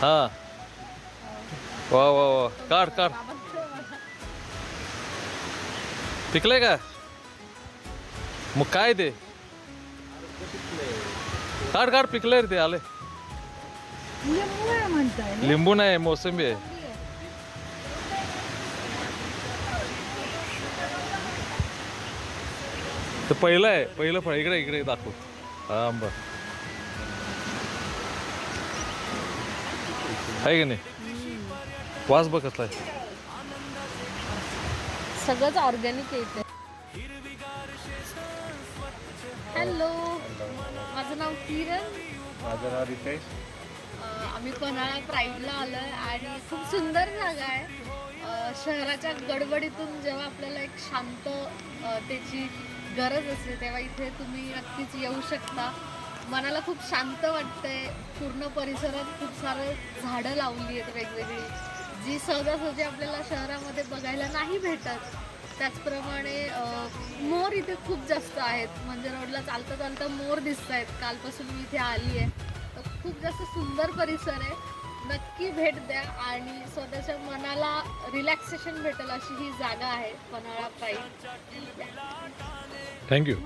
हा वा वा वा काढ काढ पिकलंय का मग काय ते काढ काढ पिकलंय रे ते आले लिंबू आहे म्हणताय ना? लिंबू नाही मोसंबी आहे ते पहिलं आहे पहिलं फळ इकडे इकडे दाखव हा आंबा आहे की नाही वास बघ कसला आहे सगळंच ऑर्गॅनिक येते. हॅलो, माझं नाव किरण. माझं नाव रितेश. आम्ही पन्हाळा प्राईडला आलोय आणि खूप सुंदर जागा आहे. शहराच्या गडबडीतून जेव्हा आपल्याला एक शांत त्याची गरज असते तेव्हा इथे तुम्ही नक्कीच येऊ शकता. मनाला खूप शांत वाटतंय. पूर्ण परिसरात खूप सारे झाडं लावली आहेत वेगवेगळी, जी सहजासहजी आपल्याला शहरामध्ये बघायला नाही भेटत. त्याचप्रमाणे मोर इथे खूप जास्त आहेत. म्हणजे रोडला चालता चालता मोर दिसत आहेत. कालपासून मी इथे आली आहे. तर खूप जास्त सुंदर परिसर आहे. नक्की भेट द्या आणि स्वतःच्या मनाला रिलॅक्सेशन भेटेल अशी ही जागा आहे पन्हाळा प्राईड. थँक्यू